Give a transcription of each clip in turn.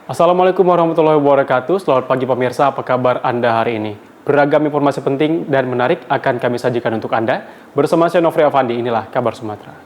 Assalamualaikum warahmatullahi wabarakatuh. Selamat pagi pemirsa, apa kabar Anda hari ini? Beragam informasi penting dan menarik akan kami sajikan untuk Anda. Bersama saya Nofri Afandi, inilah Kabar Sumatera.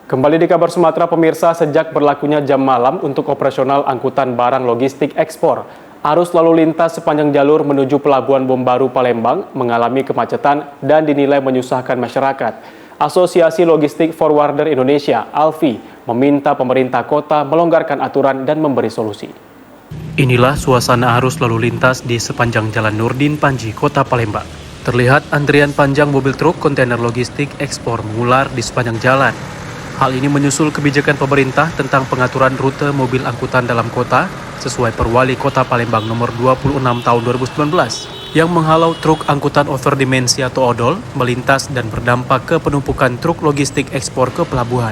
Kembali di Kabar Sumatera, pemirsa, sejak berlakunya jam malam untuk operasional angkutan barang logistik ekspor, arus lalu lintas sepanjang jalur menuju Pelabuhan Bom Baru Palembang mengalami kemacetan dan dinilai menyusahkan masyarakat. Asosiasi Logistik Forwarder Indonesia, ALFI, meminta pemerintah kota melonggarkan aturan dan memberi solusi. Inilah suasana arus lalu lintas di sepanjang Jalan Nurdin Panji, Kota Palembang. Terlihat antrian panjang mobil truk kontainer logistik ekspor mengular di sepanjang jalan. Hal ini menyusul kebijakan pemerintah tentang pengaturan rute mobil angkutan dalam kota sesuai Perwali Kota Palembang nomor 26 tahun 2019 yang menghalau truk angkutan overdimensi atau odol melintas dan berdampak ke penumpukan truk logistik ekspor ke pelabuhan.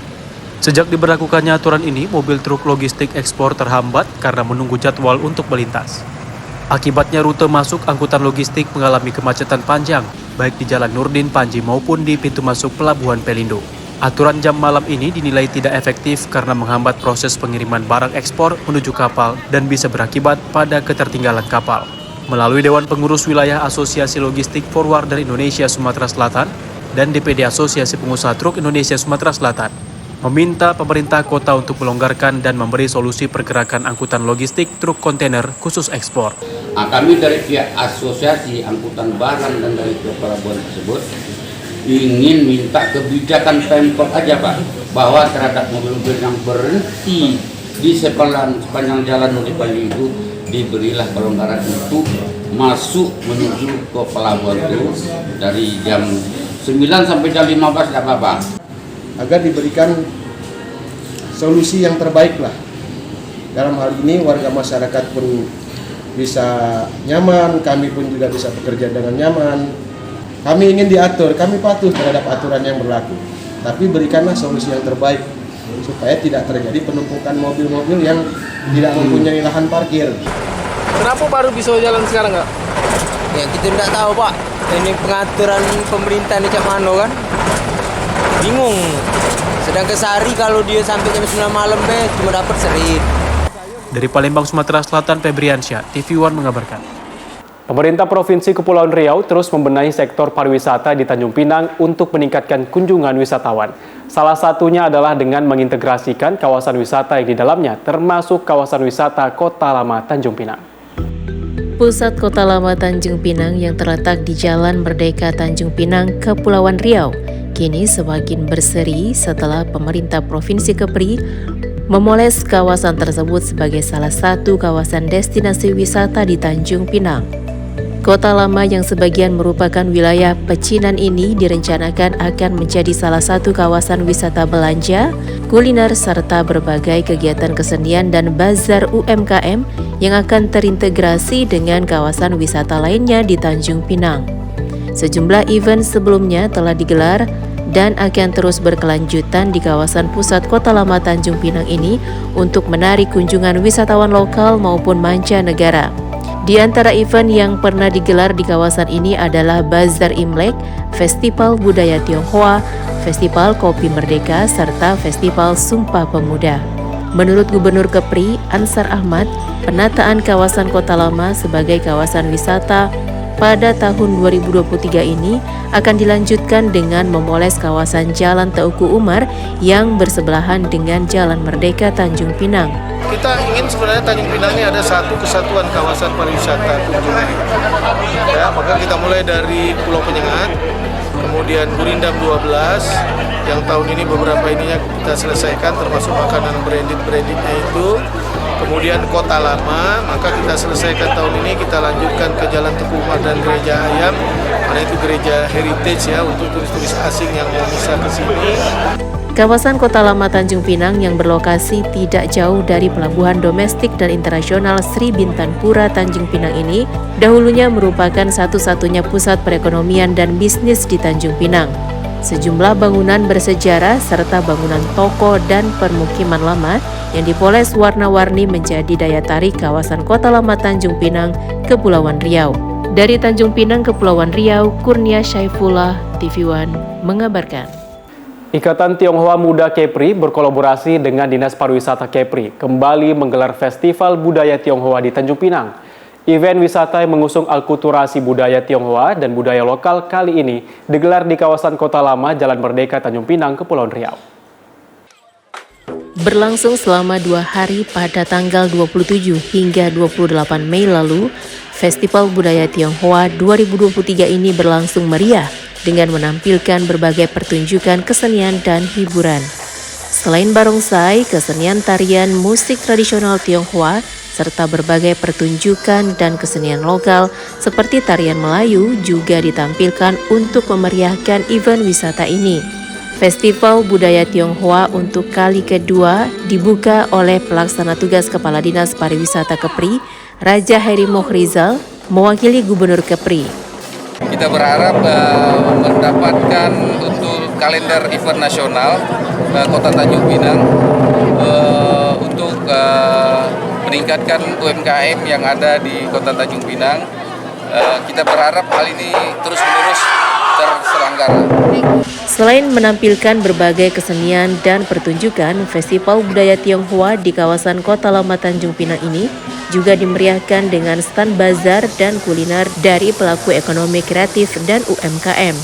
Sejak diberlakukannya aturan ini, mobil truk logistik ekspor terhambat karena menunggu jadwal untuk melintas. Akibatnya rute masuk angkutan logistik mengalami kemacetan panjang baik di Jalan Nurdin Panji maupun di pintu masuk Pelabuhan Pelindo. Aturan jam malam ini dinilai tidak efektif karena menghambat proses pengiriman barang ekspor menuju kapal dan bisa berakibat pada ketertinggalan kapal. Melalui Dewan Pengurus Wilayah Asosiasi Logistik Forwarder Indonesia Sumatera Selatan dan DPD Asosiasi Pengusaha Truk Indonesia Sumatera Selatan, meminta pemerintah kota untuk melonggarkan dan memberi solusi pergerakan angkutan logistik truk kontainer khusus ekspor. Kami dari pihak Asosiasi Angkutan Barang dan dari pihak pelabuhan tersebut ingin minta kebijakan Pemkot aja Pak, bahwa terhadap mobil-mobil yang berhenti di sepanjang jalan Nurdin Panji itu diberilah kelonggaran untuk masuk menuju ke pelabuhan itu dari jam 9 sampai jam 15 tidak apa-apa. Agar diberikan solusi yang terbaik lah. Dalam hal ini warga masyarakat pun bisa nyaman, kami pun juga bisa bekerja dengan nyaman. Kami ingin diatur, kami patuh terhadap aturan yang berlaku. Tapi berikanlah solusi yang terbaik supaya tidak terjadi penumpukan mobil-mobil yang tidak mempunyai lahan parkir. Kenapa baru bisa jalan sekarang nggak? Ya kita tidak tahu Pak, ini pengaturan pemerintah ini cak mano kan? Bingung. Sedangkan sehari kalau dia sampai jam 9 malam cuma dapat seri. Dari Palembang, Sumatera Selatan, Febriansyah, TV One mengabarkan. Pemerintah Provinsi Kepulauan Riau terus membenahi sektor pariwisata di Tanjung Pinang untuk meningkatkan kunjungan wisatawan. Salah satunya adalah dengan mengintegrasikan kawasan wisata yang di dalamnya, termasuk kawasan wisata Kota Lama Tanjung Pinang. Pusat Kota Lama Tanjung Pinang yang terletak di Jalan Merdeka Tanjung Pinang, Kepulauan Riau, kini semakin berseri setelah pemerintah Provinsi Kepri memoles kawasan tersebut sebagai salah satu kawasan destinasi wisata di Tanjung Pinang. Kota Lama yang sebagian merupakan wilayah pecinan ini direncanakan akan menjadi salah satu kawasan wisata belanja, kuliner, serta berbagai kegiatan kesenian dan bazar UMKM yang akan terintegrasi dengan kawasan wisata lainnya di Tanjung Pinang. Sejumlah event sebelumnya telah digelar dan akan terus berkelanjutan di kawasan pusat Kota Lama Tanjung Pinang ini untuk menarik kunjungan wisatawan lokal maupun mancanegara. Di antara event yang pernah digelar di kawasan ini adalah Bazar Imlek, Festival Budaya Tionghoa, Festival Kopi Merdeka, serta Festival Sumpah Pemuda. Menurut Gubernur Kepri, Ansar Ahmad, penataan kawasan Kota Lama sebagai kawasan wisata pada tahun 2023 ini akan dilanjutkan dengan memoles kawasan Jalan Teuku Umar yang bersebelahan dengan Jalan Merdeka Tanjung Pinang. Kita ingin sebenarnya Tanjung Pinang ini ada satu kesatuan kawasan pariwisata kunjungan. Ya, maka kita mulai dari Pulau Penyengat, kemudian Gurindam 12, yang tahun ini beberapa ininya kita selesaikan termasuk makanan branded-brandednya itu. kemudian Kota Lama, maka kita selesaikan tahun ini, kita lanjutkan ke Jalan Teguh Umar dan Gereja Ayam, karena itu gereja heritage ya untuk turis-turis asing yang mau bisa ke sini. Kawasan Kota Lama Tanjung Pinang yang berlokasi tidak jauh dari pelabuhan domestik dan internasional Sri Bintanpura Tanjung Pinang ini dahulunya merupakan satu-satunya pusat perekonomian dan bisnis di Tanjung Pinang. Sejumlah bangunan bersejarah serta bangunan toko dan permukiman lama yang dipoles warna-warni menjadi daya tarik kawasan Kota Lama Tanjung Pinang, Kepulauan Riau. Dari Tanjung Pinang, Kepulauan Riau, Kurnia Syaifullah, TV One mengabarkan. Ikatan Tionghoa Muda Kepri berkolaborasi dengan Dinas Pariwisata Kepri kembali menggelar Festival Budaya Tionghoa di Tanjung Pinang. Event wisata yang mengusung alkulturasi budaya Tionghoa dan budaya lokal kali ini digelar di kawasan Kota Lama, Jalan Merdeka, Tanjung Pinang, Kepulauan Riau. Berlangsung selama 2 hari pada tanggal 27 hingga 28 Mei lalu, Festival Budaya Tionghoa 2023 ini berlangsung meriah dengan menampilkan berbagai pertunjukan kesenian dan hiburan. Selain barongsai, kesenian tarian musik tradisional Tionghoa, serta berbagai pertunjukan dan kesenian lokal seperti tarian Melayu juga ditampilkan untuk memeriahkan event wisata ini. Festival Budaya Tionghoa untuk kali kedua dibuka oleh Pelaksana Tugas Kepala Dinas Pariwisata Kepri, Raja Heri Mohrizal, mewakili Gubernur Kepri. Kita berharap mendapatkan untuk kalender event nasional Kota Tanjung Pinang untuk meningkatkan UMKM yang ada di Kota Tanjung Pinang. Kita berharap hal ini terus-menerus terselenggara. Selain menampilkan berbagai kesenian dan pertunjukan, Festival Budaya Tionghoa di kawasan Kota Lama Tanjung Pinang ini juga dimeriahkan dengan stand bazar dan kuliner dari pelaku ekonomi kreatif dan UMKM.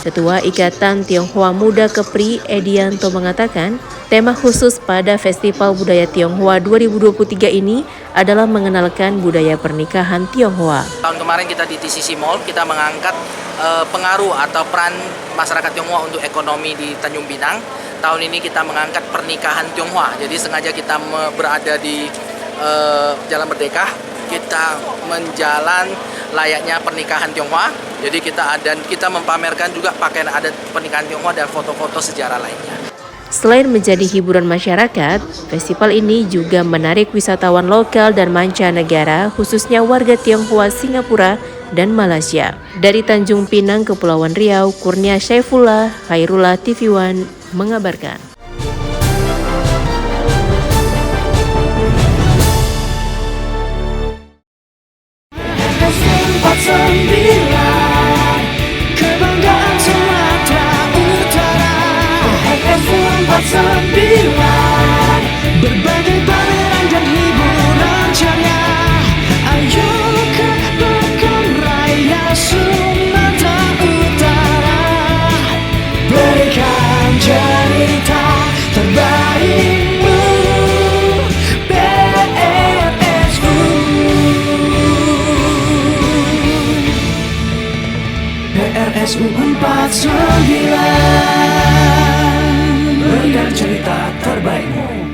Ketua Ikatan Tionghoa Muda Kepri, Edianto, mengatakan, tema khusus pada Festival Budaya Tionghoa 2023 ini adalah mengenalkan budaya pernikahan Tionghoa. Tahun kemarin kita di TCC Mall, kita mengangkat pengaruh atau peran masyarakat Tionghoa untuk ekonomi di Tanjung Pinang. Tahun ini kita mengangkat pernikahan Tionghoa, jadi sengaja kita berada di Jalan Merdeka, kita menjalan layaknya pernikahan Tionghoa. Jadi kita mempamerkan juga pakaian adat pernikahan Tionghoa dan foto-foto sejarah lainnya. Selain menjadi hiburan masyarakat, festival ini juga menarik wisatawan lokal dan mancanegara, khususnya warga Tionghoa Singapura dan Malaysia. Dari Tanjung Pinang, Kepulauan Riau, Kurnia Syaifullah, Khairullah, TV One mengabarkan. Kebanggaan Sumatera Utara, berbagai pameran dan hiburan ceria. Ayo ke Pekan Raya Sumatera Utara, berikan cerita terbaikmu. PRSU 49, berikan cerita terbaikmu.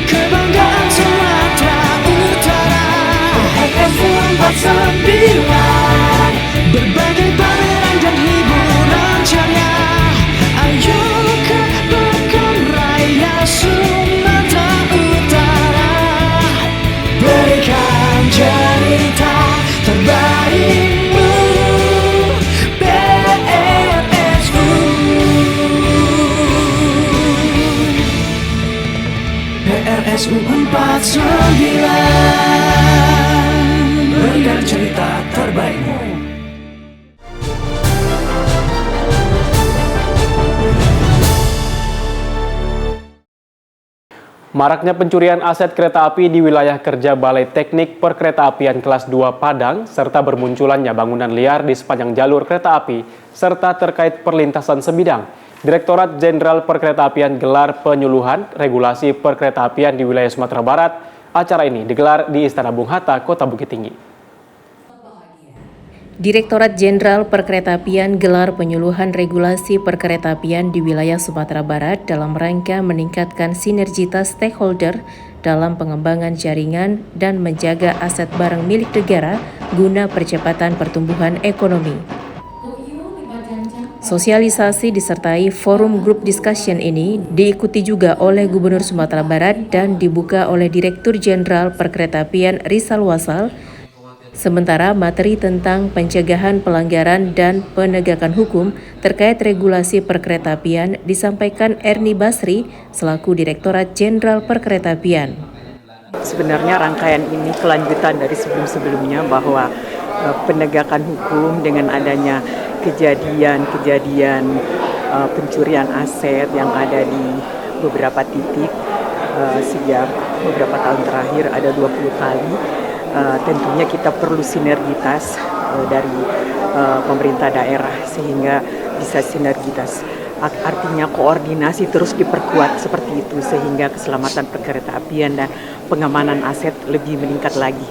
Kebanggaan Sumatera Utara, berbagai pameran dan hiburan ceria. Ayo ke Pekan Raya Sumatera Utara, berikan cerita terbaikmu. PRSU 49, berikan cerita terbaikmu. Maraknya pencurian aset kereta api di wilayah kerja Balai Teknik Perkeretaapian kelas 2 Padang serta bermunculannya bangunan liar di sepanjang jalur kereta api serta terkait perlintasan sebidang. Direktorat Jenderal Perkeretaapian gelar penyuluhan regulasi perkeretaapian di wilayah Sumatera Barat. Acara ini digelar di Istana Bung Hatta, Kota Bukit Tinggi. Direktorat Jenderal Perkeretaapian gelar penyuluhan regulasi perkeretaapian di wilayah Sumatera Barat dalam rangka meningkatkan sinergitas stakeholder dalam pengembangan jaringan dan menjaga aset barang milik negara guna percepatan pertumbuhan ekonomi. Sosialisasi disertai forum group discussion ini diikuti juga oleh Gubernur Sumatera Barat dan dibuka oleh Direktur Jenderal Perkeretaapian Rizal Wasal. Sementara materi tentang pencegahan pelanggaran dan penegakan hukum terkait regulasi perkeretaapian disampaikan Erni Basri selaku Direktorat Jenderal Perkeretaapian. Sebenarnya rangkaian ini kelanjutan dari sebelum-sebelumnya bahwa penegakan hukum dengan adanya kejadian-kejadian pencurian aset yang ada di beberapa titik sejak beberapa tahun terakhir ada 20 kali. Tentunya kita perlu sinergitas dari pemerintah daerah sehingga bisa sinergitas. Artinya koordinasi terus diperkuat seperti itu sehingga keselamatan perkeretaapian dan pengamanan aset lebih meningkat lagi.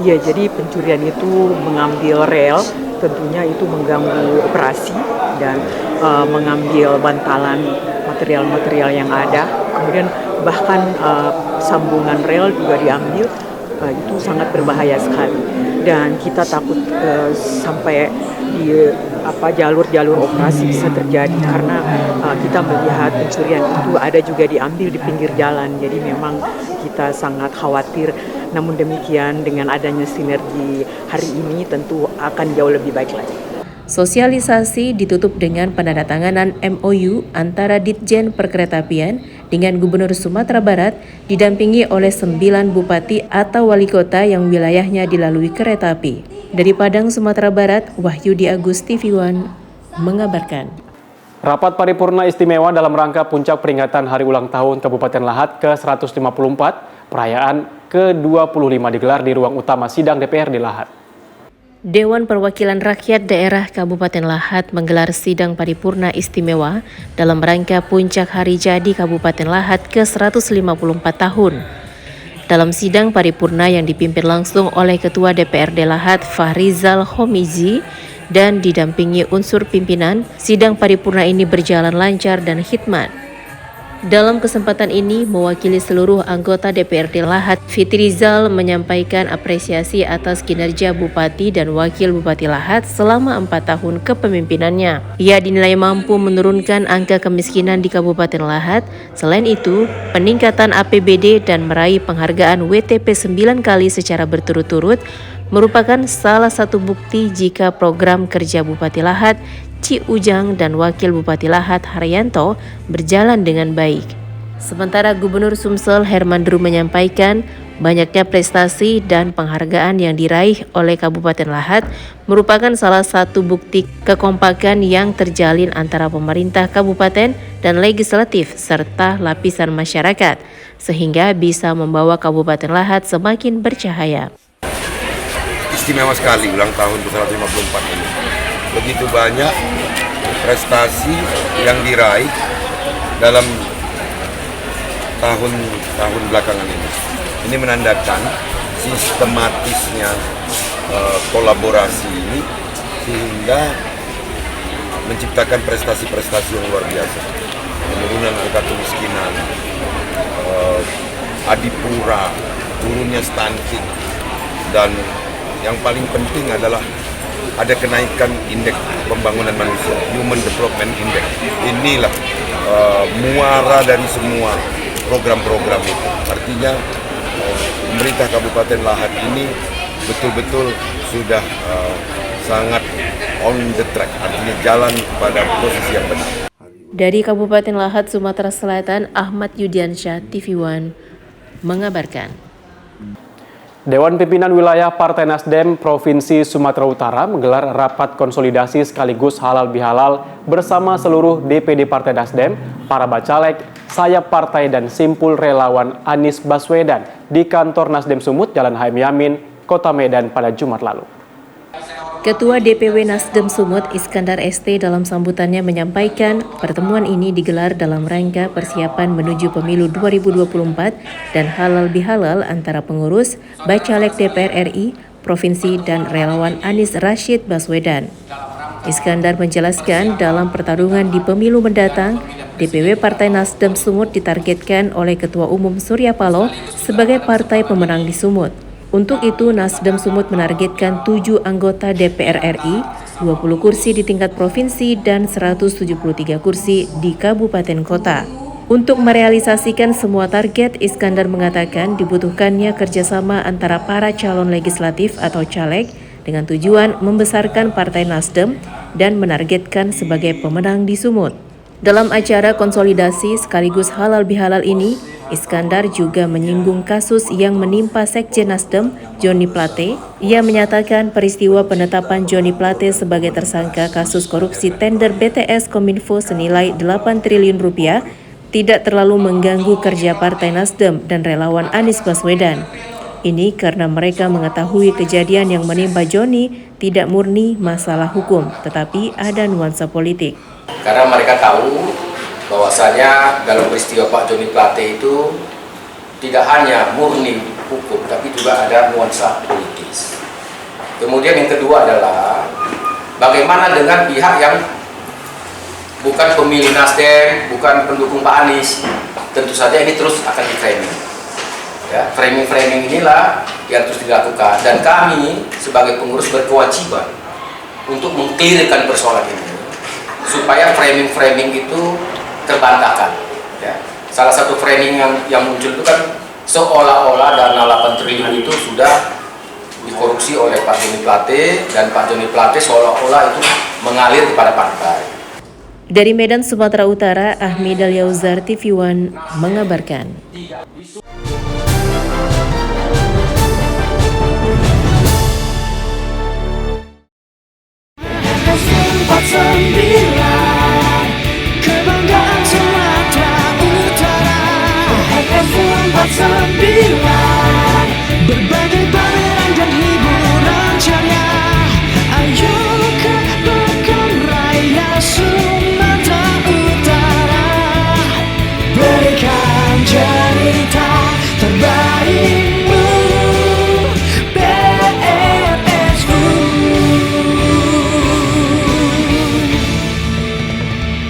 Ya, jadi pencurian itu mengambil rel, tentunya itu mengganggu operasi dan mengambil bantalan material-material yang ada. Kemudian bahkan sambungan rel juga diambil. Itu sangat berbahaya sekali dan kita takut sampai di jalur-jalur operasi bisa terjadi karena kita melihat pencurian itu ada juga diambil di pinggir jalan, jadi memang kita sangat khawatir. Namun demikian dengan adanya sinergi hari ini tentu akan jauh lebih baik lagi. Sosialisasi ditutup dengan penandatanganan MOU antara Ditjen Perkeretaapian dengan Gubernur Sumatera Barat didampingi oleh 9 bupati atau wali kota yang wilayahnya dilalui kereta api. Dari Padang, Sumatera Barat, Wahyudi Agus, TV One mengabarkan. Rapat paripurna istimewa dalam rangka puncak peringatan Hari Ulang Tahun Kabupaten Lahat ke-154, perayaan ke-25 digelar di ruang utama sidang DPRD Lahat. Dewan Perwakilan Rakyat Daerah Kabupaten Lahat menggelar sidang paripurna istimewa dalam rangka puncak hari jadi Kabupaten Lahat ke-154 tahun. Dalam sidang paripurna yang dipimpin langsung oleh Ketua DPRD Lahat Fahrizal Homizi dan didampingi unsur pimpinan, sidang paripurna ini berjalan lancar dan khidmat. Dalam kesempatan ini, mewakili seluruh anggota DPRD Lahat, Fitrizal menyampaikan apresiasi atas kinerja Bupati dan Wakil Bupati Lahat selama 4 tahun kepemimpinannya. Ia dinilai mampu menurunkan angka kemiskinan di Kabupaten Lahat. Selain itu, peningkatan APBD dan meraih penghargaan WTP 9 kali secara berturut-turut merupakan salah satu bukti jika program kerja Bupati Lahat, Ci Ujang dan Wakil Bupati Lahat Haryanto berjalan dengan baik. Sementara Gubernur Sumsel Hermandru menyampaikan banyaknya prestasi dan penghargaan yang diraih oleh Kabupaten Lahat merupakan salah satu bukti kekompakan yang terjalin antara pemerintah kabupaten dan legislatif serta lapisan masyarakat sehingga bisa membawa Kabupaten Lahat semakin bercahaya. Istimewa sekali ulang tahun ke-154 ini. Begitu banyak prestasi yang diraih dalam tahun-tahun belakangan ini. Ini menandakan sistematisnya kolaborasi ini sehingga menciptakan prestasi-prestasi yang luar biasa. Penurunan angka kemiskinan, adipura, turunnya stunting, dan yang paling penting adalah ada kenaikan indeks pembangunan manusia, Human Development Index. Inilah muara dari semua program-program itu. Artinya pemerintah Kabupaten Lahat ini betul-betul sudah sangat on the track, artinya jalan pada posisi yang benar. Dari Kabupaten Lahat, Sumatera Selatan, Ahmad Yudiansyah, TV One mengabarkan. Dewan Pimpinan Wilayah Partai Nasdem Provinsi Sumatera Utara menggelar rapat konsolidasi sekaligus halal bihalal bersama seluruh DPD Partai Nasdem, para bacalek, sayap partai dan simpul relawan Anies Baswedan di kantor Nasdem Sumut, Jalan HM Yamin, Kota Medan pada Jumat lalu. Ketua DPW Nasdem Sumut Iskandar ST dalam sambutannya menyampaikan pertemuan ini digelar dalam rangka persiapan menuju pemilu 2024 dan halal bihalal antara pengurus, Bacalek DPR RI, Provinsi dan relawan Anies Rashid Baswedan. Iskandar menjelaskan dalam pertarungan di pemilu mendatang, DPW Partai Nasdem Sumut ditargetkan oleh Ketua Umum Surya Paloh sebagai partai pemenang di Sumut. Untuk itu, Nasdem Sumut menargetkan 7 anggota DPR RI, 20 kursi di tingkat provinsi, dan 173 kursi di kabupaten kota. Untuk merealisasikan semua target, Iskandar mengatakan dibutuhkannya kerjasama antara para calon legislatif atau caleg dengan tujuan membesarkan Partai Nasdem dan menargetkan sebagai pemenang di Sumut. Dalam acara konsolidasi sekaligus halal bihalal ini, Iskandar juga menyinggung kasus yang menimpa Sekjen Nasdem, Joni Plate. Ia menyatakan peristiwa penetapan Joni Plate sebagai tersangka kasus korupsi tender BTS Kominfo senilai 8 triliun rupiah tidak terlalu mengganggu kerja Partai Nasdem dan relawan Anies Baswedan. Ini karena mereka mengetahui kejadian yang menimpa Joni tidak murni masalah hukum, tetapi ada nuansa politik. Karena mereka tahu bahwasanya dalam peristiwa Pak Joni Plate itu tidak hanya murni hukum, tapi juga ada nuansa politis. Kemudian yang kedua adalah bagaimana dengan pihak yang bukan pemilih Nasdem, bukan pendukung Pak Anies. Tentu saja ini terus akan di-framing. Ya, framing-framing inilah yang terus dilakukan, dan kami sebagai pengurus berkewajiban untuk meng-clearkan persoalan ini supaya framing-framing itu terbantahkan. Ya. Salah satu framing yang muncul itu kan seolah-olah dana 8 triliun itu sudah dikorupsi oleh Pak Joni Plate, dan Pak Joni Plate seolah-olah itu mengalir kepada partai. Dari Medan, Sumatera Utara, Ahmid Al-Yauzar, TV One mengabarkan. Kebanggaan Sumatera Utara, FM 49, berbagai pameran dan hiburan ceria. Ayo ke Pekan Raya Sumatera Utara, berikan cerita terbaikmu.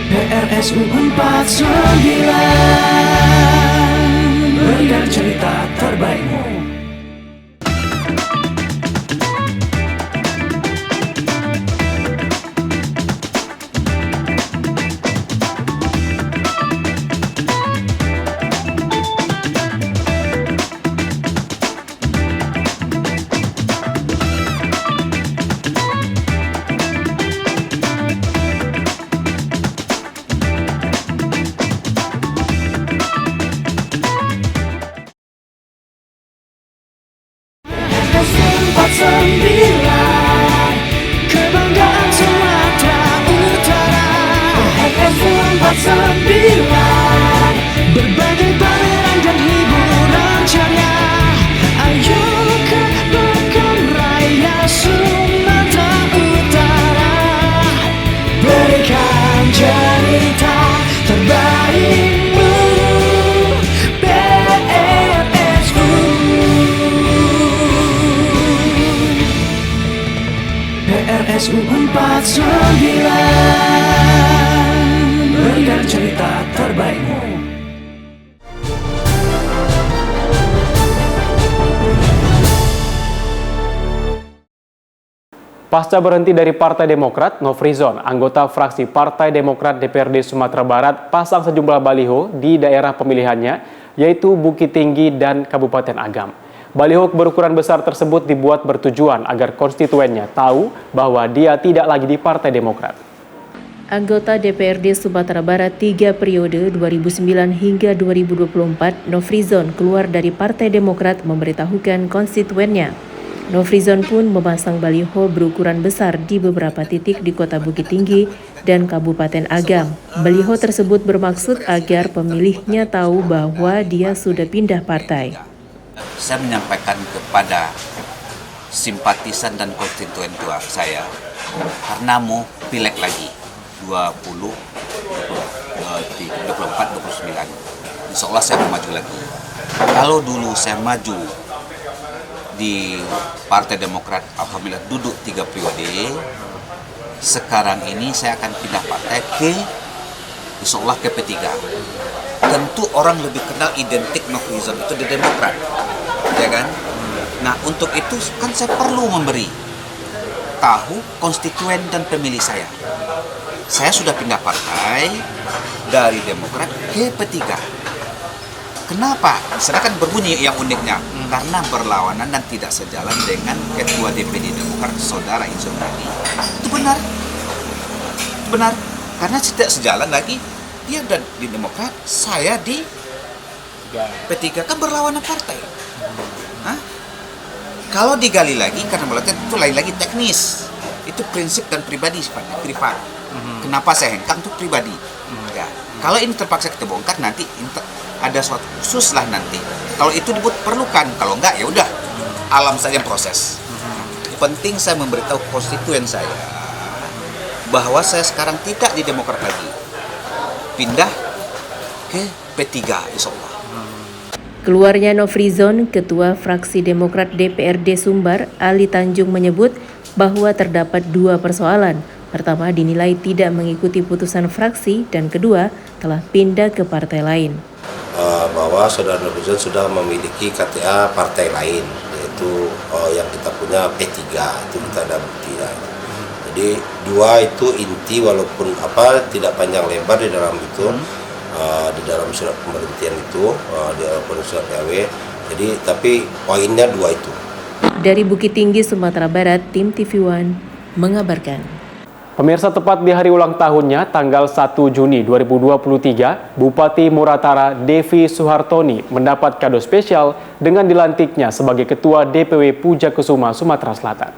PRSU 49, berikan cerita terbaikmu. Kebanggaan Sumatera Utara, FM 49, berbagai pameran dan hiburan ceria. Ayo ke Pekan Raya Sumatera Utara, berikan cerita terbaikmu. PRSU 49, berikan cerita terbaikmu. Pasca berhenti dari Partai Demokrat, Nofrizon, anggota fraksi Partai Demokrat DPRD Sumatera Barat, pasang sejumlah baliho di daerah pemilihannya, yaitu Bukit Tinggi dan Kabupaten Agam. Baliho berukuran besar tersebut dibuat bertujuan agar konstituennya tahu bahwa dia tidak lagi di Partai Demokrat. Anggota DPRD Sumatera Barat 3 periode 2009 hingga 2024, Nofrizon keluar dari Partai Demokrat memberitahukan konstituennya. Nofrizon pun memasang baliho berukuran besar di beberapa titik di Kota Bukit Tinggi dan Kabupaten Agam. Baliho tersebut bermaksud agar pemilihnya tahu bahwa dia sudah pindah partai. Saya menyampaikan kepada simpatisan dan konstituen tua saya, karena mau pileg lagi 24-29. Insya Allah saya mau maju lagi. Kalau dulu saya maju di Partai Demokrat apabila duduk 3 periode, sekarang ini saya akan pindah partai ke insya Allah ke P3. Tentu orang lebih kenal identik Nofrizon itu di Demokrat, ya kan? Nah, untuk itu kan saya perlu memberi tahu konstituen dan pemilih saya. Saya sudah pindah partai dari Demokrat ke P3. Kenapa? Sedangkan berbunyi yang uniknya, karena berlawanan dan tidak sejalan dengan Ketua DPD Demokrat, Saudara Insun tadi. Itu benar. Itu benar. Karena tidak sejalan lagi, dia di Demokrat, saya di P3, kan berlawanan partai. Hah? Kalau digali lagi, karena melihat itu lain lagi teknis. Itu prinsip dan pribadi sifatnya, privat. Kenapa saya hengkang itu pribadi. Ya. Kalau ini terpaksa kita bongkar, nanti ada suatu khusus lah nanti. Kalau itu diperlukan, kalau enggak ya udah alam saja proses. Penting saya memberitahu konstituen saya bahwa saya sekarang tidak di Demokrat lagi, pindah ke P3 insya Allah. Keluarnya Nofrizon, Ketua Fraksi Demokrat DPRD Sumbar, Ali Tanjung menyebut bahwa terdapat 2 persoalan. Pertama, dinilai tidak mengikuti putusan fraksi, dan kedua, telah pindah ke partai lain. Bahwa Saudara Nofrizon sudah memiliki KTA partai lain, yaitu yang kita punya P3, itu kita ada bukti ya. Jadi 2 itu inti, walaupun tidak panjang lebar di dalam itu, di dalam surat pemberhentian itu, di dalam surat PW. Jadi tapi poinnya 2 itu. Dari Bukit Tinggi, Sumatera Barat, tim TV One mengabarkan. Pemirsa, tepat di hari ulang tahunnya, tanggal 1 Juni 2023, Bupati Muratara Devi Suhartoni mendapat kado spesial dengan dilantiknya sebagai Ketua DPW Pujakusuma, Sumatera Selatan.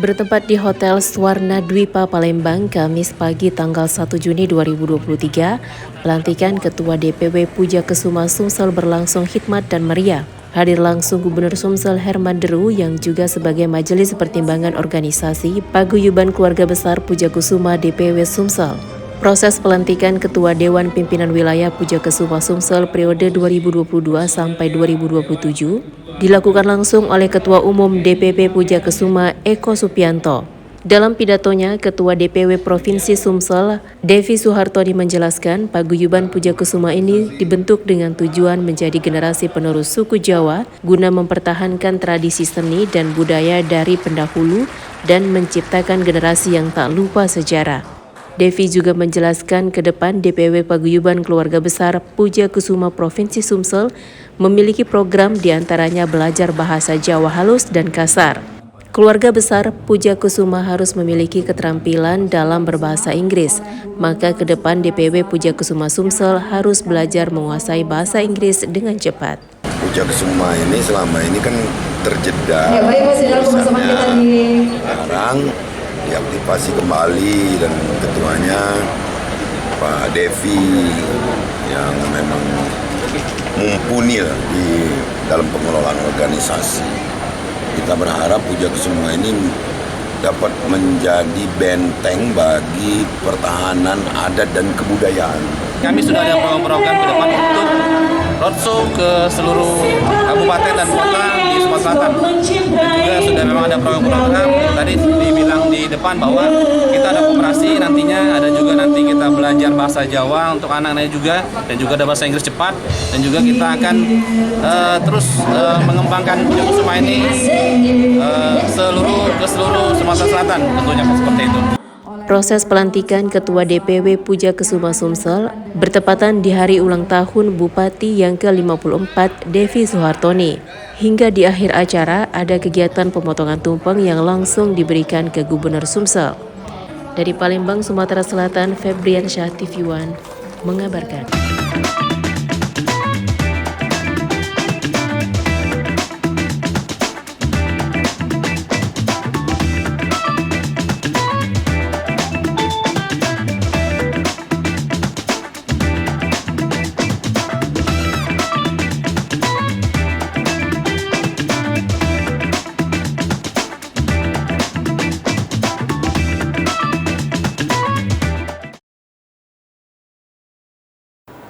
Bertempat di Hotel Swarna Dwipa Palembang, Kamis pagi tanggal 1 Juni 2023, pelantikan Ketua DPW Pujakusuma Sumsel berlangsung hikmat dan meriah. Hadir langsung Gubernur Sumsel Herman Deru yang juga sebagai Majelis Pertimbangan Organisasi Paguyuban Keluarga Besar Pujakusuma DPW Sumsel. Proses pelantikan Ketua Dewan Pimpinan Wilayah Pujakusuma Sumsel periode 2022 sampai 2027 dilakukan langsung oleh Ketua Umum DPP Pujakusuma Eko Supianto. Dalam pidatonya, Ketua DPW Provinsi Sumsel, Devi Suhartoni menjelaskan paguyuban Pujakusuma ini dibentuk dengan tujuan menjadi generasi penerus suku Jawa guna mempertahankan tradisi seni dan budaya dari pendahulu dan menciptakan generasi yang tak lupa sejarah. Devi juga menjelaskan ke depan DPW Paguyuban Keluarga Besar Pujakusuma Provinsi Sumsel memiliki program diantaranya belajar bahasa Jawa halus dan kasar. Keluarga besar Pujakusuma harus memiliki keterampilan dalam berbahasa Inggris, maka ke depan DPW Pujakusuma Sumsel harus belajar menguasai bahasa Inggris dengan cepat. Pujakusuma ini selama ini kan terjeda. Sekarang diaktifasi kembali dan ketuanya Pak Devi yang memang mumpuni di dalam pengelolaan organisasi. Kita berharap Pujakusuma ini dapat menjadi benteng bagi pertahanan adat dan kebudayaan. Kami sudah ada program-program ke depan untuk roadshow ke seluruh kabupaten dan kota di Sumatera Selatan. Dan juga sudah memang ada program-program tadi dibilang di depan bahwa kita ada koperasi, nantinya ada juga nanti kita belajar bahasa Jawa untuk anak-anaknya juga, dan juga ada bahasa Inggris cepat, dan juga kita akan terus mengembangkan Pujakusuma ini ke seluruh Sumatera Selatan, tentunya seperti itu. Proses pelantikan Ketua DPW Pujakusuma Sumsel bertepatan di hari ulang tahun Bupati yang ke-54 Devi Suhartoni. Hingga di akhir acara ada kegiatan pemotongan tumpeng yang langsung diberikan ke Gubernur Sumsel. Dari Palembang, Sumatera Selatan, Febriansyah, TV One mengabarkan.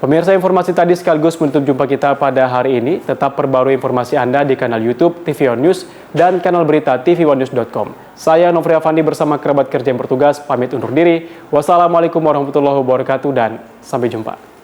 Pemirsa, informasi tadi sekaligus menutup jumpa kita pada hari ini. Tetap perbarui informasi Anda di kanal YouTube TV One News dan kanal berita tv1news.com. Saya Nofri Afandi bersama kerabat kerja yang bertugas pamit undur diri. Wassalamualaikum warahmatullahi wabarakatuh dan sampai jumpa.